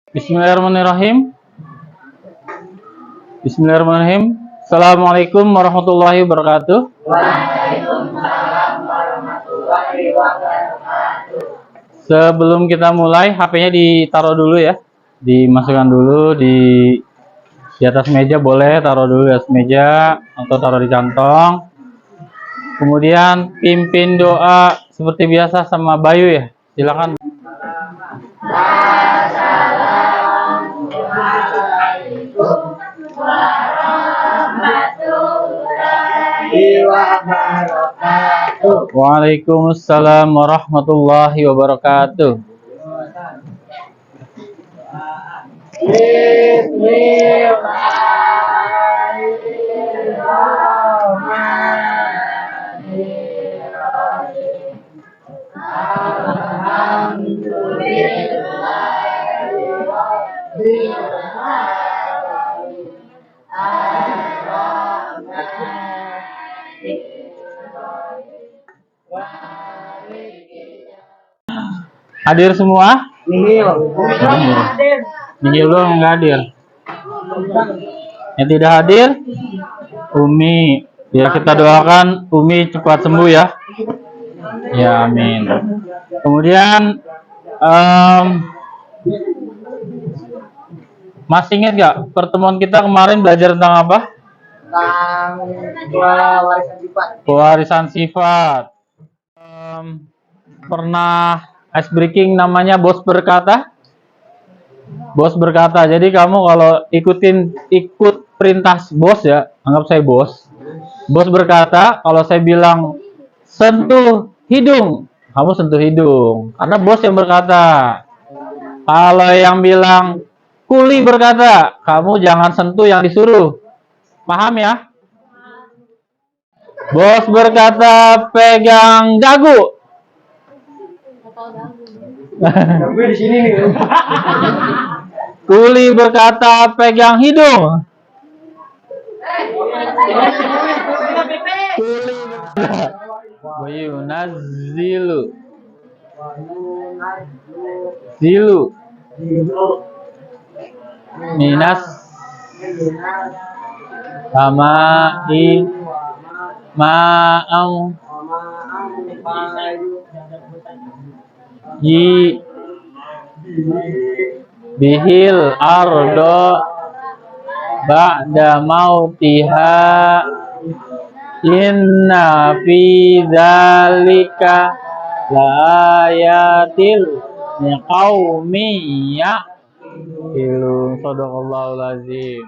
Bismillahirrahmanirrahim. Bismillahirrahmanirrahim. Assalamualaikum warahmatullahi wabarakatuh. Waalaikumsalam warahmatullahi wabarakatuh. Sebelum kita mulai, HP-nya ditaruh dulu ya. Dimasukkan dulu di atas meja, boleh taruh dulu di atas meja atau taruh di kantong. Kemudian pimpin doa seperti biasa sama Bayu ya. Silakan. Assalamualaikum warahmatullahi wabarakatuh. Waalaikumsalam warahmatullahi wabarakatuh. Hadir semua? Nihil doang yang nggak hadir. Yang tidak hadir, Umi. Ya kita doakan Umi cepat sembuh ya. Ya amin. Kemudian masih ingat gak pertemuan kita kemarin belajar tentang apa? Tentang warisan sifat. Pewarisan sifat. Pernah ice breaking namanya bos berkata? Bos berkata. Jadi kamu kalau ikut perintah bos ya, anggap saya bos. Bos berkata, kalau saya bilang sentuh hidung, kamu sentuh hidung. Karena bos yang berkata. Kalau yang bilang kuli berkata, kamu jangan sentuh yang disuruh. Paham ya? Bos berkata pegang dagu. Gue di sini nih. Kuli berkata pegang hidung. Kuli berkata wayunazzilu zilu minas sama'i ma'am yi bihil ardo ba'da mautiha inna fi dzalika laayatil liqaumin ya'qilun. Shadaqallahul azim.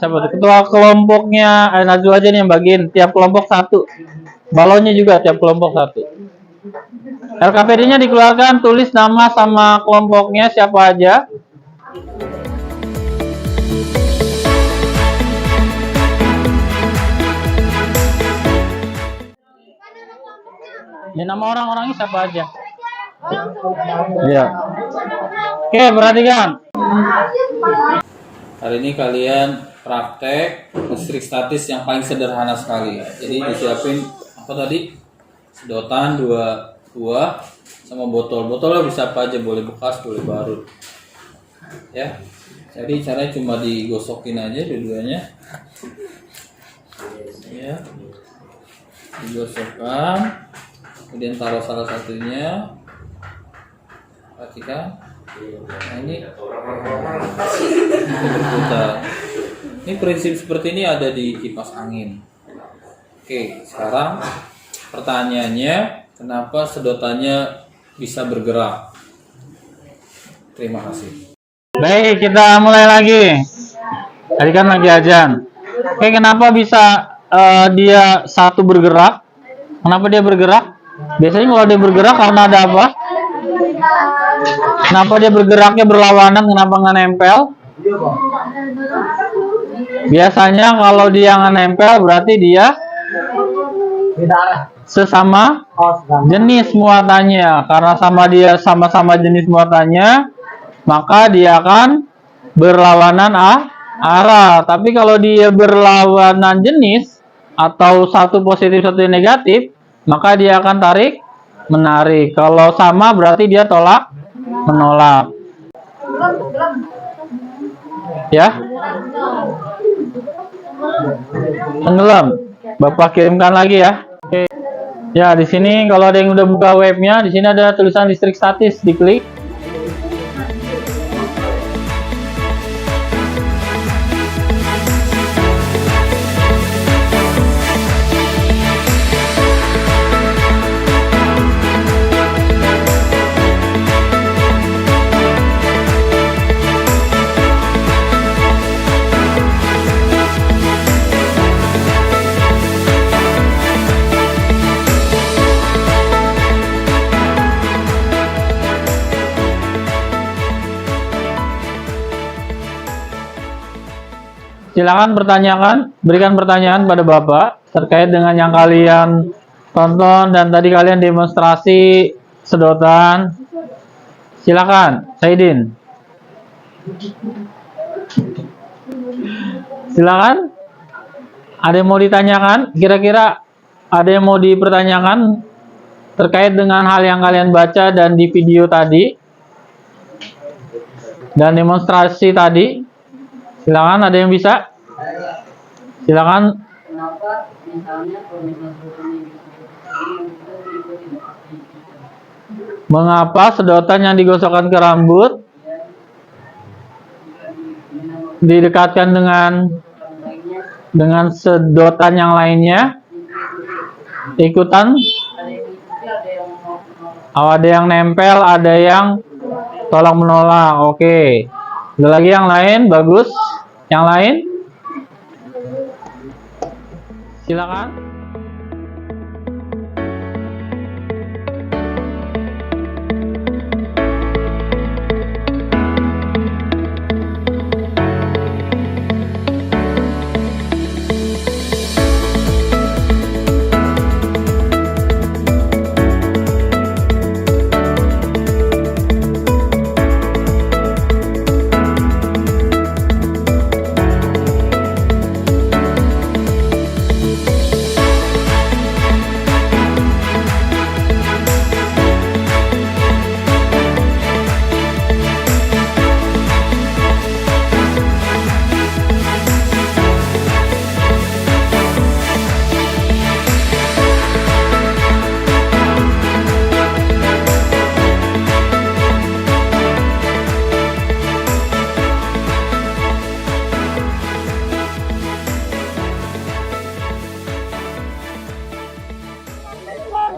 Ketua kelompoknya Najwa aja nih yang bagiin, tiap kelompok satu. Balonnya juga tiap kelompok satu. LKPD-nya dikeluarkan, tulis nama sama kelompoknya siapa aja. Ya nama orang-orangnya siapa aja. Iya. Oke, perhatikan. Hari ini kalian praktek listrik statis yang paling sederhana sekali. Jadi disiapin apa tadi? Sedotan 2 buah sama botol. Botolnya bisa apa aja, boleh bekas, boleh baru. Ya. Jadi caranya cuma digosokin aja dua-duanya. Ya. Digosokkan. Kemudian taruh salah satunya. Perhatikan. Nah ini berputar. Ini prinsip seperti ini ada di kipas angin. Oke, sekarang pertanyaannya, kenapa sedotannya bisa bergerak? Terima kasih. Baik, kita mulai lagi. Tadi kan lagi azan. Oke, kenapa bisa dia satu bergerak? Kenapa dia bergerak? Biasanya kalau dia bergerak karena ada apa? Kenapa dia bergeraknya berlawanan? Kenapa nggak nempel? Biasanya kalau dia nggak nempel berarti dia Beda arah. sesama Oh, sedang. jenis muatannya. Karena dia sama-sama jenis muatannya, maka dia akan berlawanan arah. Tapi kalau dia berlawanan jenis atau satu positif satu negatif, maka dia akan tarik menarik. Kalau sama berarti dia tolak menolak. Ya, tenggelam. Bapak kirimkan lagi ya. Oke. Ya, di sini kalau ada yang udah buka webnya, di sini ada tulisan listrik statis, diklik. Silakan berikan pertanyaan pada Bapak terkait dengan yang kalian tonton dan tadi kalian demonstrasi sedotan. Silakan, Saidin. Silakan. Ada yang mau ditanyakan? Kira-kira ada yang mau dipertanyakan terkait dengan hal yang kalian baca dan di video tadi dan demonstrasi tadi? Silakan, ada yang bisa? Silakan. Kenapa misalnya Mengapa sedotan yang digosokkan ke rambut didekatkan dengan sedotan yang lainnya ikutan? Oh, ada yang nempel, ada yang tolak menolak. Oke. Ada lagi yang lain? Bagus. Yang lain? Silakan.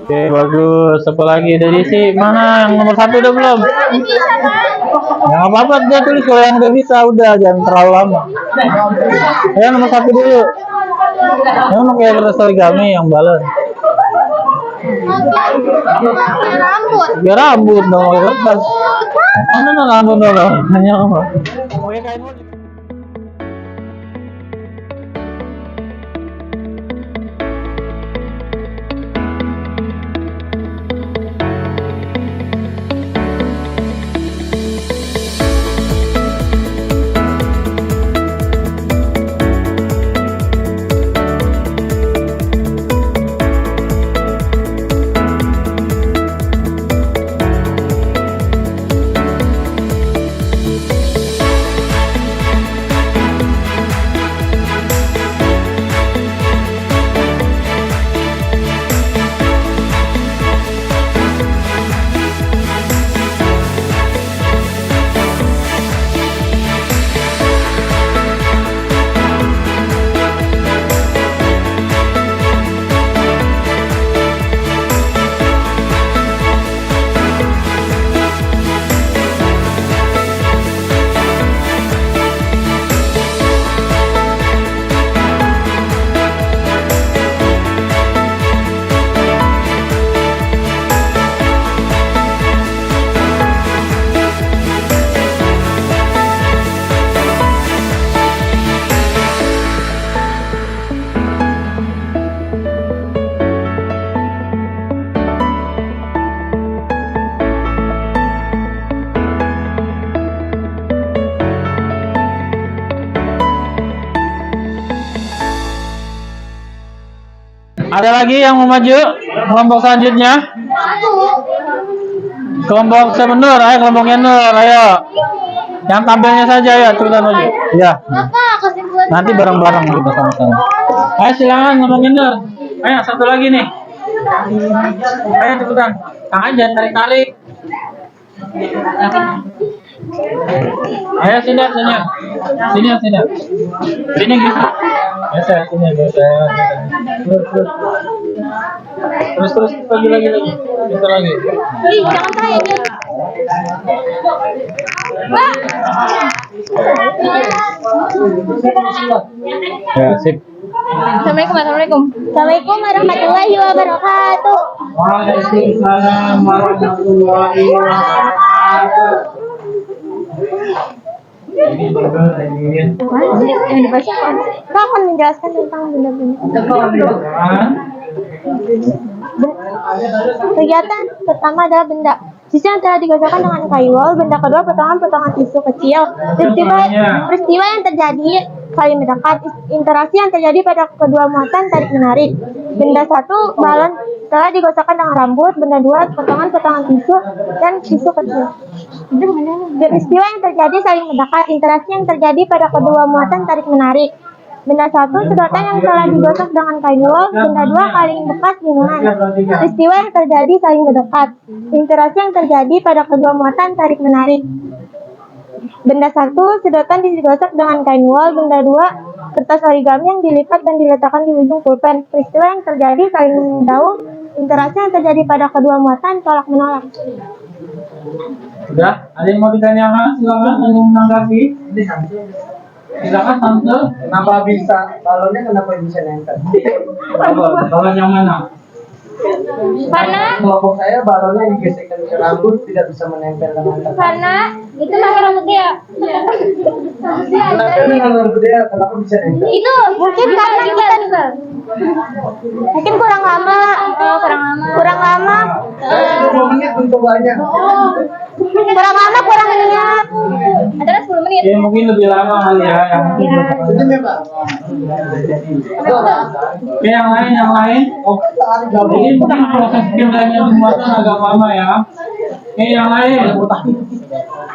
Oke, bagus. Apa lagi dari si mana yang nomor 1 udah belum? Ya nggak apa-apa, dia tulis kalau yang udah bisa, udah jangan terlalu lama. Ya nomor 1 dulu. Ya mau kayak kertas origami yang balon. Rambut. Ya rambut dong, pakai kertas. Mana rambut dong? Hanya apa? Pakai kain mau. Ada lagi yang mau maju? Kelompok selanjutnya. Kelompok sebenur, ayo kelompoknya Nur, ayo. Yang tampilnya saja ya, cepetan maju. Ya. Bapak, kesimpulan. Nanti bareng-bareng kita sama-sama. Ayo silakan kelompoknya Nur. Ayo satu lagi nih. Ayo cepetan. Tangan jangan tarik-tarik. Ayo sini. Sini gitu. Biasa sini biasa. Terus lagi. Bisa lagi. Ih, jangan saya dia. Ya, sip. Assalamualaikum warahmatullahi wabarakatuh. Waalaikumsalam warahmatullahi wabarakatuh. Pak akan menjelaskan tentang benda-benda. Kegiatan pertama adalah benda. Sisi yang telah digosokkan dengan kayu wol. Benda kedua potongan-potongan tisu kecil. Peristiwa yang terjadi saling mendekat. Interaksi yang terjadi pada kedua muatan tarik menarik. Benda satu balon telah digosokkan dengan rambut. Benda dua potongan-potongan tisu dan tisu kecil. Peristiwa yang terjadi saling mendekat. Interaksi yang terjadi pada kedua muatan tarik menarik. Benda satu sedotan yang telah digosok dengan kain wol. Benda dua kaleng bekas minuman. Peristiwa yang terjadi saling mendekat. Interaksi yang terjadi pada kedua muatan tarik menarik. Benda satu sedotan digosok dengan kain wol. Benda dua kertas origami yang dilipat dan diletakkan di ujung pulpen. Peristiwa yang terjadi saling menjauh. Interaksi yang terjadi pada kedua muatan tolak menolak. Sudah? Ada yang mau ditanyakan? Silakan yang mau menanggapi. Silakan tante. Kenapa bisa nempel? Balon yang mana? Karena Kelompok saya balonnya digesekkan ke rambut tidak bisa menempel dengan tangan. karena itu pakai rambut dia. Kenapa dengan rambut dia? Kenapa bisa nempel? Itu mungkin karena kita mungkin kurang lama. Kurang lama. 10 menit pencobanya. Kurang niat. Adalah 10 menit. Ya mungkin lebih lama kali ya. Yang mungkin Itu ya Pak. Oke, yang lain. Oh, kita ada Ini mungkin proses pindahnya muatan agak lama ya. Oke, yang lain.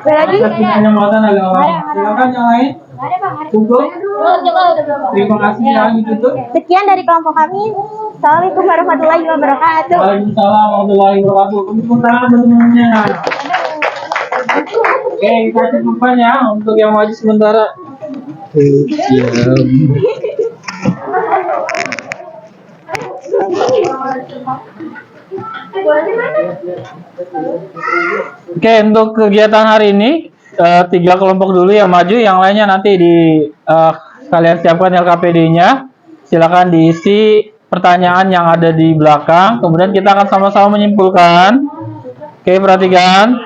Lagi? Proses pindahnya muatan agak lama. Silakan yang lain. Cukup. Terima kasih ya gitu. Sekian dari kelompok kami. Assalamualaikum warahmatullahi wabarakatuh. Waalaikumsalam warahmatullahi wabarakatuh. Tepuk tangan teman-temannya. Oke, kita cukupkan ya untuk yang maju sementara. Oke, untuk kegiatan hari ini 3 kelompok dulu yang maju, yang lainnya nanti di kalian siapkan LKPD-nya. Silakan diisi pertanyaan yang ada di belakang. Kemudian kita akan sama-sama menyimpulkan. Oke, perhatikan.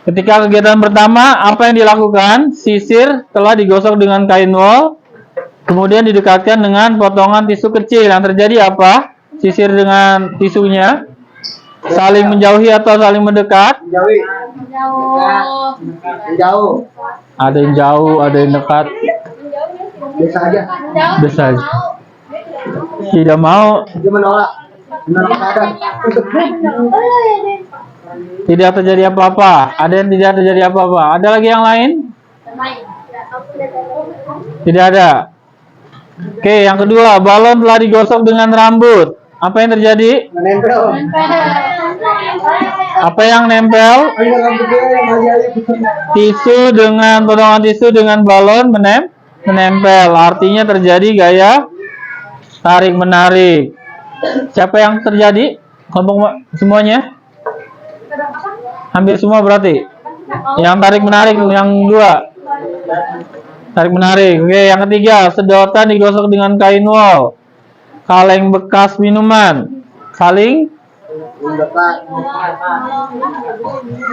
Ketika kegiatan pertama, apa yang dilakukan? Sisir telah digosok dengan kain wol, kemudian didekatkan dengan potongan tisu kecil. Yang terjadi apa? Sisir dengan tisunya saling menjauhi atau saling mendekat? Jauh. Ada yang jauh, ada yang dekat. Biasa aja. Biasa aja. Tidak mau. Dia menolak. Menolak keadaan. Tidak terjadi apa-apa. Ada yang tidak terjadi apa-apa. Ada lagi yang lain? Tidak ada. Oke, yang kedua, balon telah digosok dengan rambut. Apa yang terjadi? Menempel. Apa yang nempel? Hanya rambut dia yang hari-hari. Tisu dengan potongan tisu dengan balon menempel. Artinya terjadi gaya tarik menarik. Siapa yang terjadi? Kelompok semuanya? Hampir semua berarti. Yang tarik menarik yang dua. Tarik menarik. Oke, yang ketiga, sedotan digosok dengan kain wol. Kaleng bekas minuman. Saling?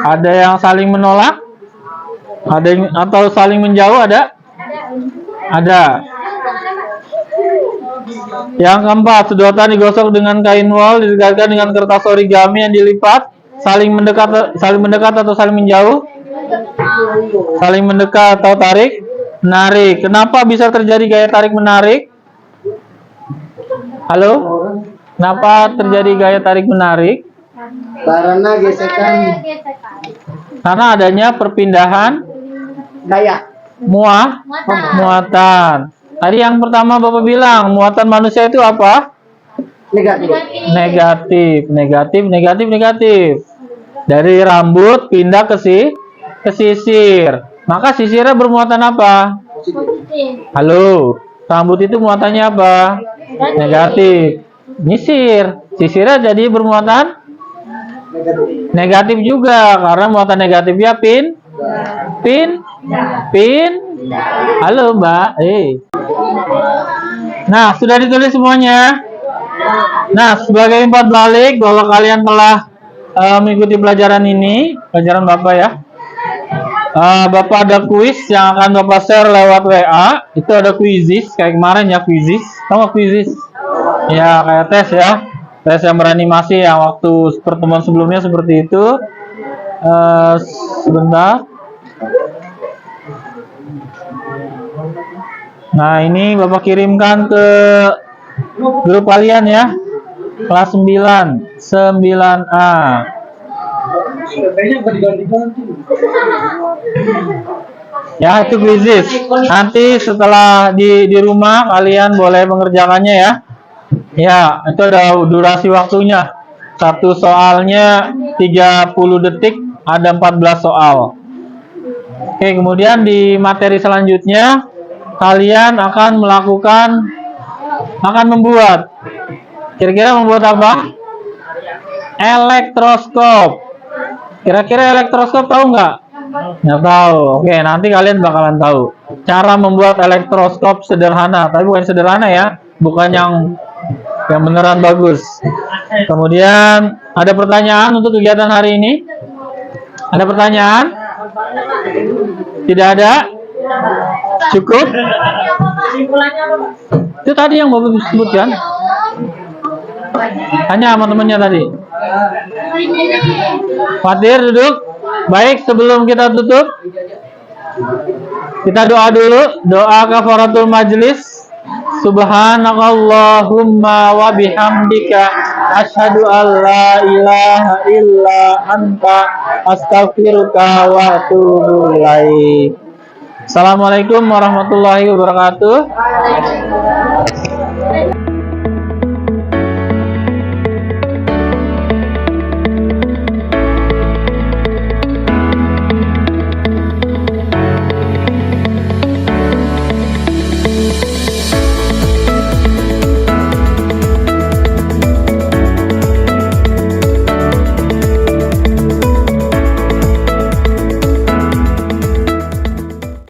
Ada yang saling menolak? Ada yang atau saling menjauh ada? Ada. Yang keempat, sedotan digosok dengan kain wol, didekatkan dengan kertas origami yang dilipat. Saling mendekat atau saling menjauh? Saling mendekat atau tarik Menarik. Kenapa bisa terjadi gaya tarik menarik? Halo? Kenapa terjadi gaya tarik menarik? Karena gesekan Karena adanya perpindahan daya. muatan. Tadi yang pertama Bapak bilang, muatan manusia itu apa? Negatif. Negatif. Dari rambut pindah ke sisir. Maka sisirnya bermuatan apa? Halo, rambut itu muatannya apa? Negatif. Nyisir. Sisirnya jadi bermuatan negatif juga karena muatan negatifnya pin. Halo, Mbak. Nah, sudah ditulis semuanya. Nah, sebagai umpan balik, kalau kalian telah mengikuti pelajaran ini, pelajaran Bapak ya, Bapak ada kuis yang akan Bapak share lewat WA. Itu ada kuisis, kayak kemarin ya kuisis. Tahu nggak kuisis? Ya, kayak tes ya. Tes yang beranimasi yang waktu pertemuan sebelumnya seperti itu. Sebentar. Nah, ini Bapak kirimkan ke grup kalian ya. Kelas 9, 9A. Ya, itu kuisis. Nanti setelah di rumah kalian boleh mengerjakannya ya. Ya, itu ada durasi waktunya. Satu soalnya 30 detik, ada 14 soal. Oke, kemudian di materi selanjutnya kalian akan membuat. Kira-kira membuat apa? Elektroskop. Kira-kira elektroskop tahu nggak? Nggak tahu. Oke, nanti kalian bakalan tahu cara membuat elektroskop sederhana. Tapi bukan sederhana ya, bukan yang beneran bagus. Kemudian ada pertanyaan untuk kegiatan hari ini? Ada pertanyaan? Tidak ada? Cukup? Itu tadi yang Bapak sebutkan. Tanya sama temannya tadi. Fatir duduk. Baik, sebelum kita tutup, kita doa dulu. Doa kafaratul majlis. Subhanakallahumma wa bihamdika asyhadu an la ilaha illa anta astaghfiruka wa atubu ilaik. Assalamualaikum warahmatullahi wabarakatuh.